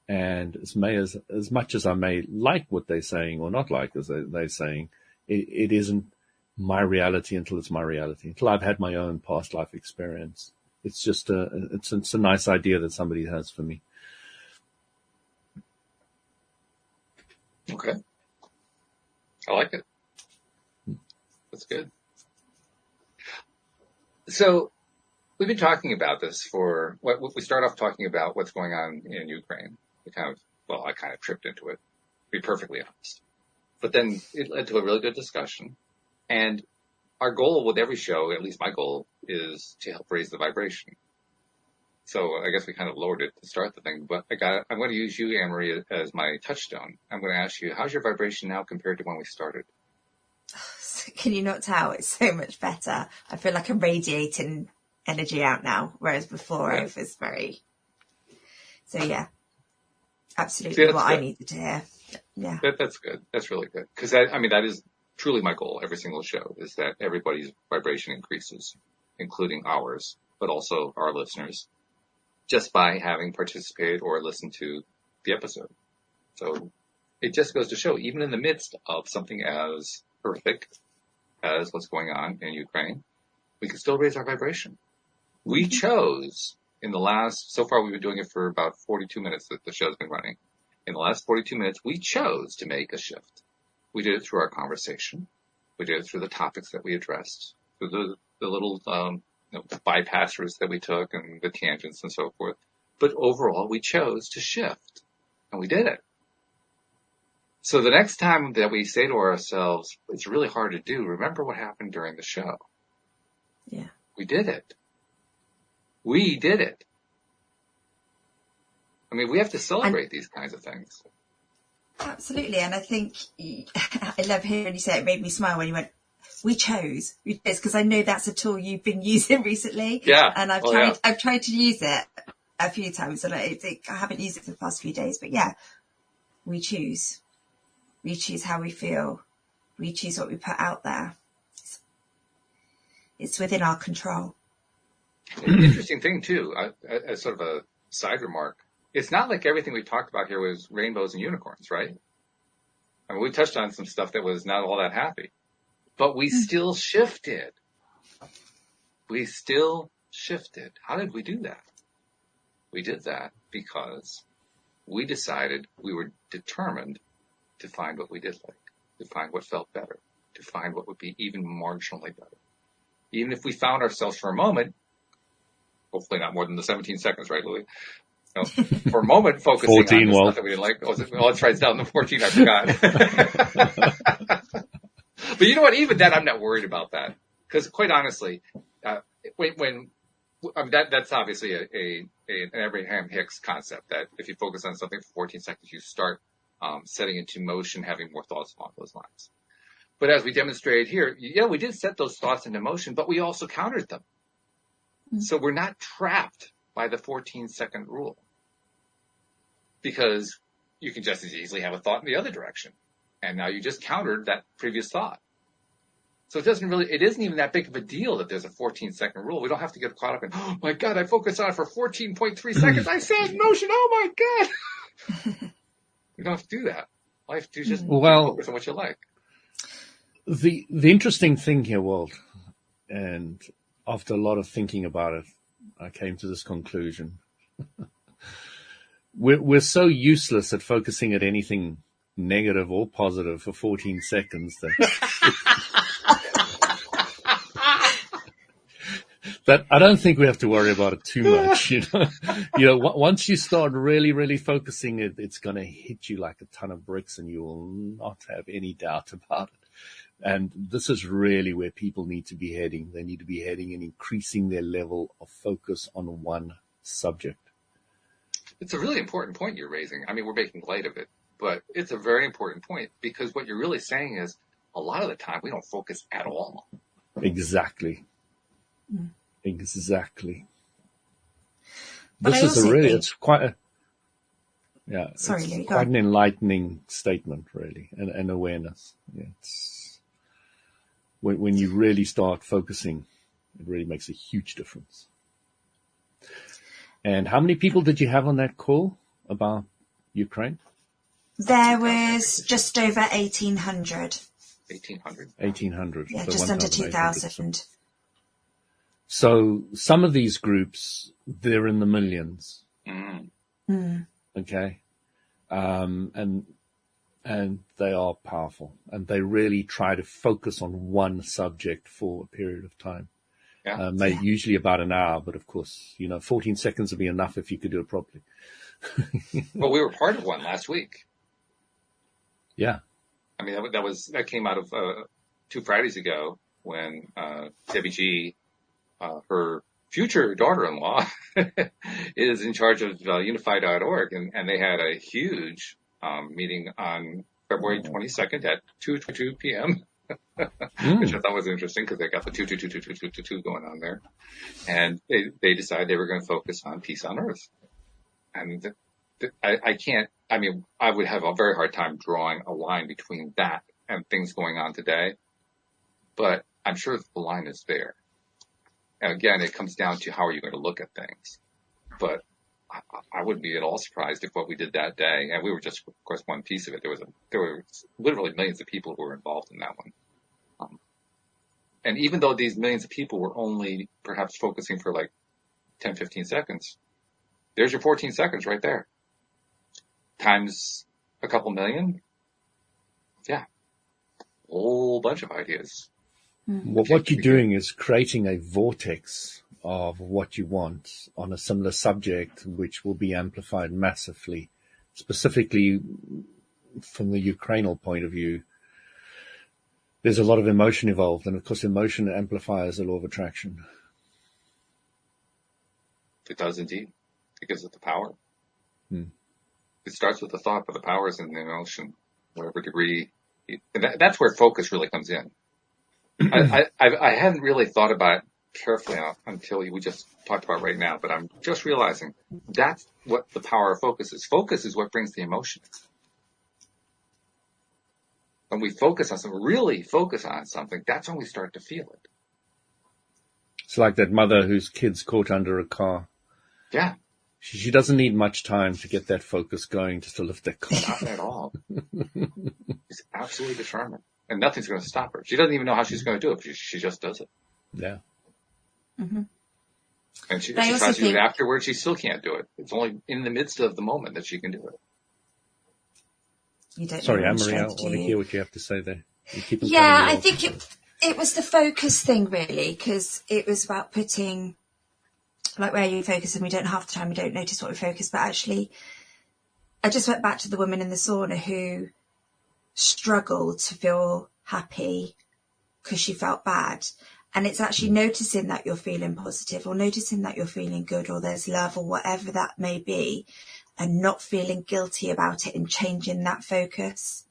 And as much as I may like what they're saying or not like as they're saying, it isn't my reality until it's my reality, until I've had my own past life experience. It's just it's a nice idea that somebody has for me. Okay. I like it. That's good. So we've been talking about this for what we start off talking about what's going on in Ukraine. I kind of tripped into it, to be perfectly honest. But then it led to a really good discussion. And our goal with every show, at least my goal, is to help raise the vibration. So I guess we kind of lowered it to start the thing, but I'm going to use you, Anne-Marie, as my touchstone. I'm going to ask you, how's your vibration now compared to when we started? Can you not tell? It's so much better. I feel like I'm radiating energy out now, whereas before I was very... So yeah, absolutely what I needed to hear. Yeah. That's good. That's really good. Because that is truly my goal every single show, is that everybody's vibration increases, including ours, but also our listeners, just by having participated or listened to the episode. So it just goes to show, even in the midst of something as horrific as what's going on in Ukraine, we can still raise our vibration. We chose so far we've been doing it for about 42 minutes that the show's been running. In the last 42 minutes, we chose to make a shift. We did it through our conversation. We did it through the topics that we addressed, through the little, bypassers that we took and the tangents and so forth. But overall, we chose to shift, and we did it. So the next time that we say to ourselves, it's really hard to do, remember what happened during the show. Yeah. We did it. We did it. I mean, we have to celebrate these kinds of things. Absolutely. And I think I love hearing you say it made me smile when you went, we chose, because I know that's a tool you've been using recently. Yeah. And I've tried to use it a few times, and I haven't used it for the past few days, but yeah, we choose. We choose how we feel. We choose what we put out there. It's within our control. An interesting thing too, as sort of a side remark, it's not like everything we talked about here was rainbows and unicorns, right? I mean, we touched on some stuff that was not all that happy, but we still shifted. How did we do that? We did that because we decided, we were determined to find what we did like, to find what felt better, to find what would be even marginally better. Even if we found ourselves for a moment, hopefully not more than the 17 seconds, right, Louis? No, for a moment, focusing 14, on the stuff that we didn't like. Let's write down the 14. I forgot. But you know what? Even then, I'm not worried about that, because quite honestly, that's obviously an Abraham Hicks concept, that if you focus on something for 14 seconds, you start setting into motion, having more thoughts along those lines. But as we demonstrated here, we did set those thoughts into motion, but we also countered them. Mm-hmm. So we're not trapped by the 14-second rule, because you can just as easily have a thought in the other direction, and now you just countered that previous thought. So it isn't even that big of a deal that there's a 14-second rule. We don't have to get caught up in, oh my God, I focused on it for 14.3 seconds. I set in motion. Oh my God. We don't have to do that. Life, you just focus on what you like. The interesting thing here, Walt, and after a lot of thinking about it, I came to this conclusion. We're so useless at focusing at anything negative or positive for 14 seconds that I don't think we have to worry about it too much. Once you start really, really focusing, it's going to hit you like a ton of bricks, and you will not have any doubt about it. And this is really where people need to be heading. They need to be heading and increasing their level of focus on one subject. It's a really important point you're raising. I mean, we're making light of it, but it's a very important point, because what you're really saying is a lot of the time we don't focus at all. Exactly. Mm. Exactly. But this is it's quite a, Sorry, it's Louis, quite an enlightening statement, really, and awareness. It's when you really start focusing, it really makes a huge difference. And how many people did you have on that call about Ukraine? There was just over 1,800. 1,800? 1,800. Yeah, so just under 2,000. So some of these groups, they're in the millions. Mm. Mm. Okay. And they are powerful, and they really try to focus on one subject for a period of time. Yeah. Usually about an hour, but of course, 14 seconds would be enough if you could do it properly. Well, we were part of one last week. Yeah. I mean, that came out of 2 Fridays ago when Debbie G, her future daughter-in-law, is in charge of Unify.org, and they had a huge meeting on February 22nd at 2:22 p.m. Which I thought was interesting, because they got the 2 going on there, and they decided they were going to focus on peace on earth. And I would have a very hard time drawing a line between that and things going on today, but I'm sure the line is there. And again, it comes down to how are you going to look at things. But I wouldn't be at all surprised if what we did that day, and we were just, of course, one piece of it. There were literally millions of people who were involved in that one. And even though these millions of people were only perhaps focusing for like 10, 15 seconds, there's your 14 seconds right there. Times a couple million. Yeah. A whole bunch of ideas. Well, what you're doing is creating a vortex of what you want on a similar subject, which will be amplified massively, specifically from the Ukrainal point of view. There's a lot of emotion involved, and of course emotion amplifies the law of attraction. It does indeed. It gives it the power. Hmm. It starts with the thought, but the power is in the emotion, whatever degree. And that's where focus really comes in. I hadn't really thought about it carefully until we just talked about right now, but I'm just realizing that's what the power of focus is. Focus is what brings the emotion. When we focus on something, really focus on something, that's when we start to feel it. It's like that mother whose kid's caught under a car. Yeah. She doesn't need much time to get that focus going, just to lift that car. Not at all. She's absolutely determined. And nothing's going to stop her. She doesn't even know how she's going to do it, but she just does it. Yeah. Mm-hmm. And she tries to do it afterwards, she still can't do it. It's only in the midst of the moment that she can do it. Sorry, Anne-Marie, I want to hear what you have to say there. I think it was the focus thing, really, because it was about putting, like, where you focus, and we don't half the time we don't notice what we focus, but actually I just went back to the woman in the sauna who struggled to feel happy because she felt bad. And it's actually noticing that you're feeling positive, or noticing that you're feeling good, or there's love, or whatever that may be, and not feeling guilty about it and changing that focus.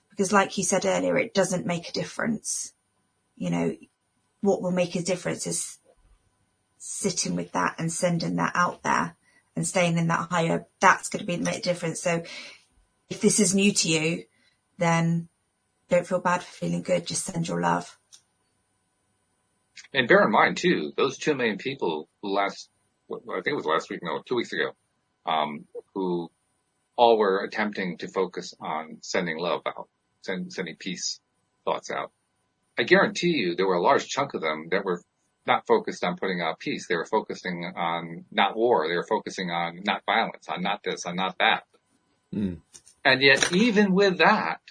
Because like you said earlier, it doesn't make a difference. What will make a difference is sitting with that and sending that out there and staying in that higher. That's going to make a difference. So if this is new to you, then don't feel bad for feeling good. Just send your love. And bear in mind, too, those 2 million people who I think it was 2 weeks ago, who all were attempting to focus on sending love out, sending peace thoughts out. I guarantee you there were a large chunk of them that were not focused on putting out peace. They were focusing on not war. They were focusing on not violence, on not this, on not that. Mm. And yet, even with that,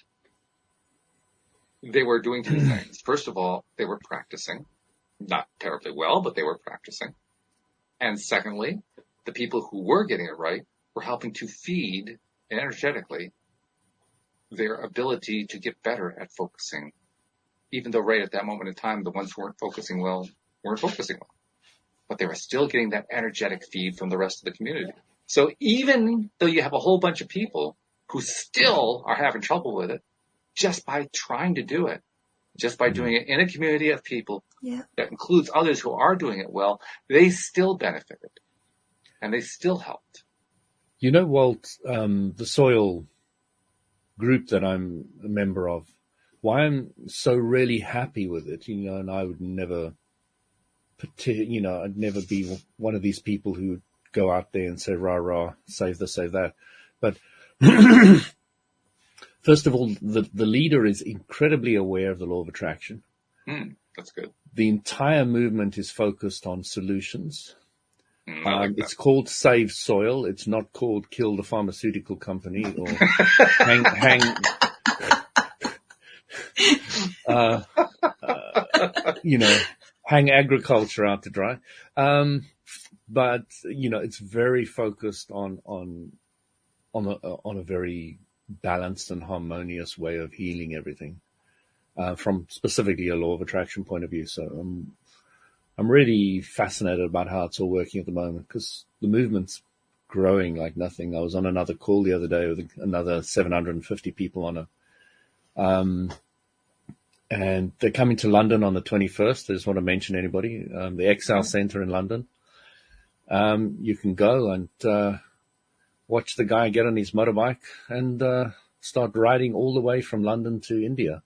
they were doing two things. First of all, they were practicing. Not terribly well, but they were practicing. And secondly, the people who were getting it right were helping to feed energetically their ability to get better at focusing. Even though right at that moment in time, the ones who weren't focusing well weren't focusing well. But they were still getting that energetic feed from the rest of the community. So even though you have a whole bunch of people who still are having trouble with it, just by trying to do it, just by doing it in a community of people that includes others who are doing it well, they still benefited and they still helped. You know, Walt, the soil group that I'm a member of, why I'm so really happy with it, you know, and I would never, I'd never be one of these people who would go out there and say, rah, rah, save this, save that. But first of all, the leader is incredibly aware of the law of attraction. That's good. The entire movement is focused on solutions. It's called Save Soil. It's not called Kill the Pharmaceutical Company or hang agriculture out to dry. But it's very focused on a very balanced and harmonious way of healing everything, from specifically a law of attraction point of view. So I'm really fascinated about how it's all working at the moment, because the movement's growing like nothing. I was on another call the other day with another 750 people on it. And they're coming to London on the 21st. I just want to mention anybody, the Excel Centre in London. You can go and watch the guy get on his motorbike and start riding all the way from London to India.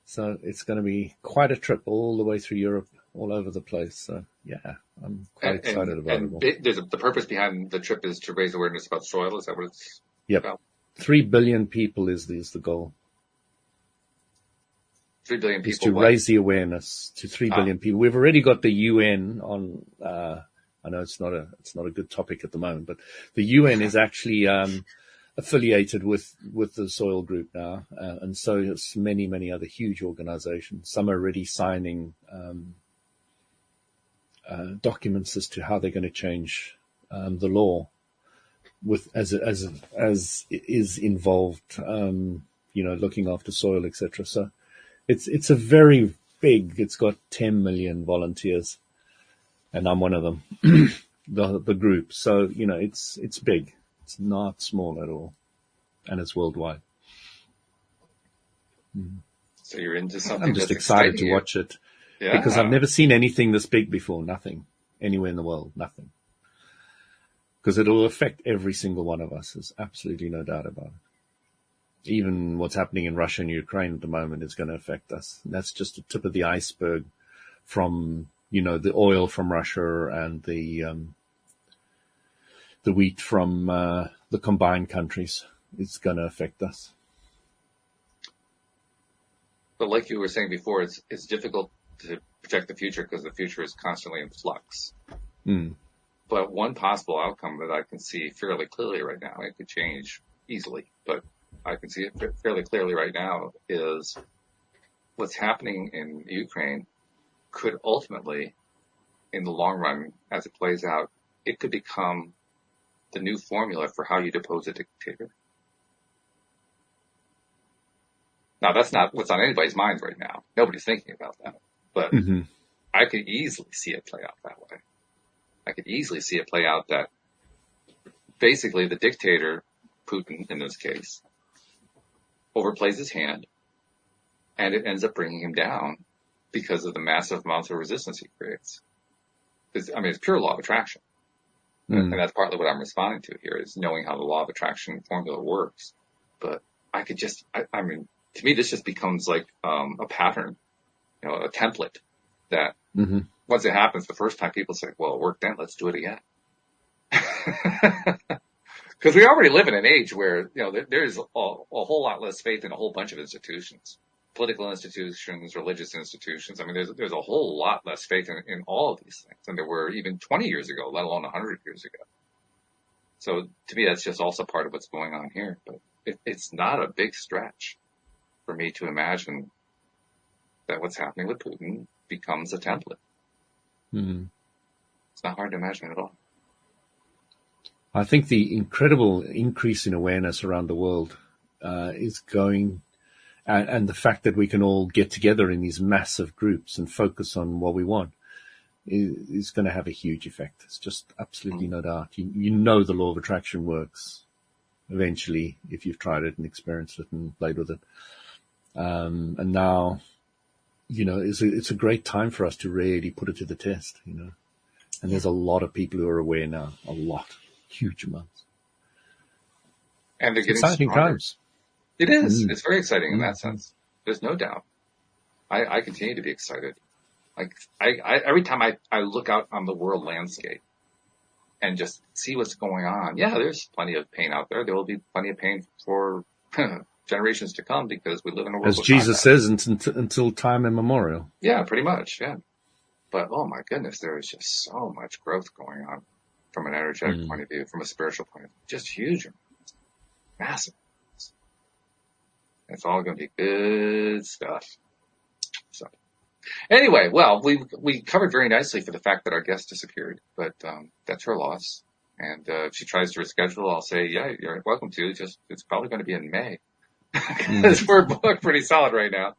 So it's going to be quite a trip all the way through Europe, all over the place. So, yeah, I'm quite excited about it. The purpose behind the trip is to raise awareness about soil. Is that what it's about? 3 billion people is the goal. 3 billion people. Is to raise the awareness to 3 billion people. We've already got the UN on, I know it's not a good topic at the moment, but the UN is actually, affiliated with the soil group now. And so it's many other huge organizations. Some are already signing, documents as to how they're going to change, the law as is involved, looking after soil, etc. So it's a very big, it's got 10 million volunteers, and I'm one of them, the group. So, it's big. It's not small at all, and it's worldwide. So you're into something. I'm just excited to watch it, because I've never seen anything this big before. Nothing anywhere in the world, nothing. Because it'll affect every single one of us. There's absolutely no doubt about it. Even what's happening in Russia and Ukraine at the moment is going to affect us. And that's just the tip of the iceberg from, the oil from Russia and the wheat from the combined countries. It's going to affect us. But like you were saying before, it's difficult to project the future because the future is constantly in flux. But one possible outcome that I can see fairly clearly right now, it could change easily, but I can see it fairly clearly right now, is what's happening in Ukraine could ultimately, in the long run, as it plays out, it could become the new formula for how you depose a dictator. Now, that's not what's on anybody's mind right now. Nobody's thinking about that. But I could easily see it play out that way. I could easily see it play out that basically the dictator, Putin in this case, overplays his hand, and it ends up bringing him down because of the massive amounts of resistance he creates. It's pure law of attraction. And that's partly what I'm responding to here, is knowing how the law of attraction formula works. But I could just, to me, this just becomes like a pattern, a template that once it happens the first time, people say, well, it worked then, let's do it again. Because we already live in an age where, there's a whole lot less faith in a whole bunch of institutions. political institutions, religious institutions. I mean, there's a whole lot less faith in all of these things than there were even 20 years ago, let alone 100 years ago. So to me, that's just also part of what's going on here. But it's not a big stretch for me to imagine that what's happening with Putin becomes a template. Mm-hmm. It's not hard to imagine at all. I think the incredible increase in awareness around the world is going, and the fact that we can all get together in these massive groups and focus on what we want is going to have a huge effect. It's just absolutely no doubt. You know the law of attraction works eventually if you've tried it and experienced it and played with it. And now, it's a great time for us to really put it to the test, And there's a lot of people who are aware now, a lot. Huge amounts. And they're getting exciting stronger. Times. It is. It's very exciting in that sense. There's no doubt. I continue to be excited. Like I every time I look out on the world landscape and just see what's going on. Yeah, there's plenty of pain out there. There will be plenty of pain for generations to come because we live in a world. As Jesus says, until time immemorial. Yeah, pretty much. Yeah. But oh my goodness, there is just so much growth going on. From an energetic point of view, from a spiritual point of view, just huge, massive. It's all going to be good stuff. So, anyway, well, we covered very nicely for the fact that our guest disappeared, but that's her loss. And if she tries to reschedule, I'll say, yeah, you're welcome to. Just it's probably going to be in May because we're booked pretty solid right now.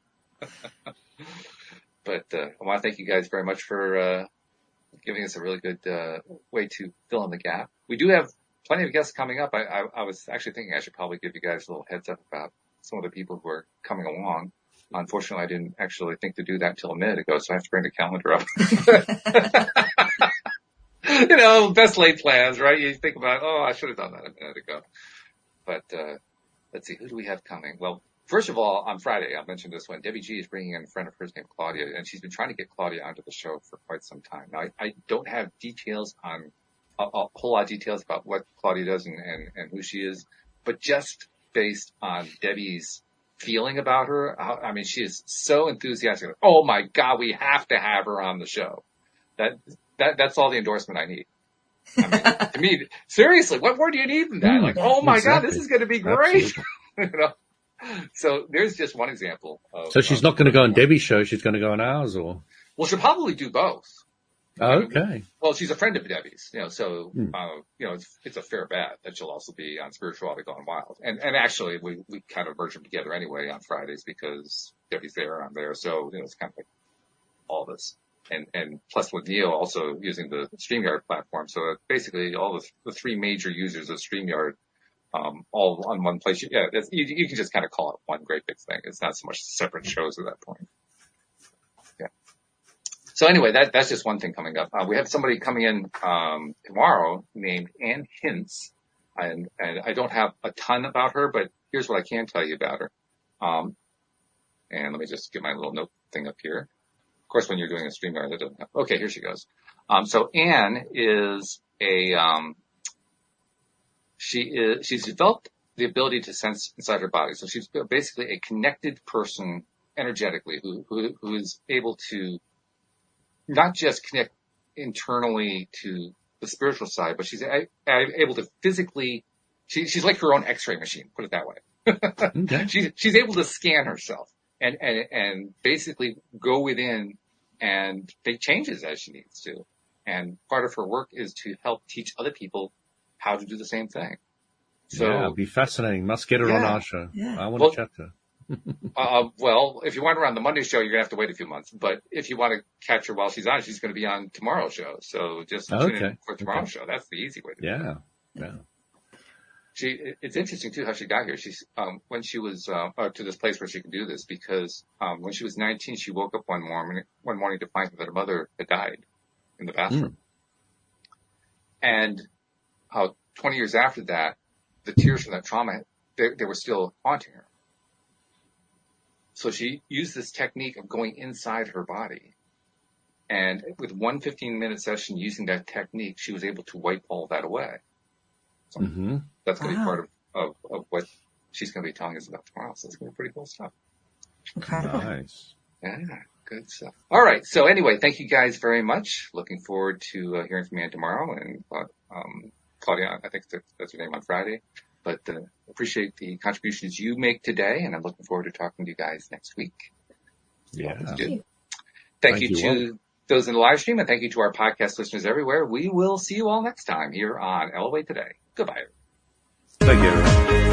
But I want to thank you guys very much for. Giving us a really good way to fill in the gap. We do have plenty of guests coming up. I was actually thinking I should probably give you guys a little heads up about some of the people who are coming along. Unfortunately, I didn't actually think to do that until a minute ago, so I have to bring the calendar up. Best laid plans, right? You think about, I should have done that a minute ago. But let's see, who do we have coming? Well, first of all, on Friday, I mentioned this one, Debbie G is bringing in a friend of hers named Claudia, and she's been trying to get Claudia onto the show for quite some time. Now, I don't have details on a whole lot of details about what Claudia does and who she is, but just based on Debbie's feeling about her, she is so enthusiastic. Oh my God, we have to have her on the show. That's all the endorsement I need. To me, seriously, what more do you need than that? Like, oh my God, this is going to be great. So there's just one example. So she's not going to go on Debbie's show. She's going to go on ours, or? Well, she'll probably do both. Okay. Well, she's a friend of Debbie's, so it's a fair bet that she'll also be on Spirituality Gone Wild. And actually, we kind of merge them together anyway on Fridays because Debbie's there, I'm there, so it's kind of like all this. And plus with Neo also using the StreamYard platform, so basically all the three major users of StreamYard. All on one place. Yeah, you can just kind of call it one great big thing. It's not so much separate shows at that point. Yeah. So anyway, that's just one thing coming up. We have somebody coming in tomorrow named Ann Hintz, and I don't have a ton about her, but here's what I can tell you about her. And let me just get my little note thing up here. Of course, when you're doing a StreamYard, that doesn't have. Okay, here she goes. So Ann is she's developed the ability to sense inside her body. So she's basically a connected person energetically who is able to not just connect internally to the spiritual side, but she's able to physically, she's like her own X-ray machine, put it that way. Okay. She's able to scan herself and basically go within and make changes as she needs to. And part of her work is to help teach other people how to do the same thing. So, yeah, it'll be fascinating. Must get her on our show. Yeah. I want to chat to her. Well, if you want her on the Monday show, you're going to have to wait a few months. But if you want to catch her while she's on, she's going to be on tomorrow's show. So just tune in for tomorrow's show. That's the easy way to do it. Yeah. It's interesting too how she got here. She's, when she was, to this place where she could do this because, when she was 19, she woke up one morning to find that her mother had died in the bathroom. And, 20 years after that, the tears from that trauma, they were still haunting her. So she used this technique of going inside her body. And with one 15-minute session using that technique, she was able to wipe all that away. So that's going to be part of what she's going to be telling us about tomorrow. So it's going to be pretty cool stuff. Incredible. Nice. Yeah, good stuff. All right. So anyway, thank you guys very much. Looking forward to hearing from Ann tomorrow, and Claudia, I think that's her name, on Friday. But appreciate the contributions you make today, and I'm looking forward to talking to you guys next week. Yeah. Thank you to those in the live stream, and thank you to our podcast listeners everywhere. We will see you all next time here on Elevate Today. Goodbye. Thank you, everyone.